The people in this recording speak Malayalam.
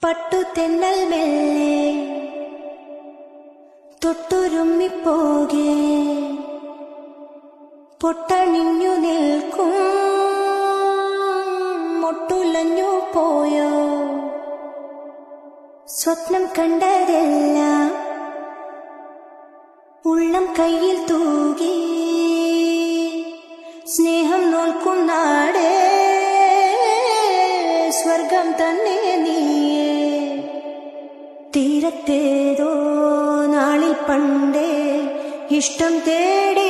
പട്ടുതെന്നൽ മെല്ലെ തൊട്ടുരുമ്മിപ്പോകെ പൊട്ടണിഞ്ഞു നിൽക്കും മൊട്ടുലഞ്ഞു പോയോ സ്വപ്നം കണ്ടതെല്ലാം ഉള്ളം കയ്യിൽ തൂകി സ്നേഹം നോൽക്കും നാടേ സ്വർഗം തന്നെ നീയേ തീരത്തേതോ നാളിൽ പണ്ടേ ഇഷ്ടം തേടി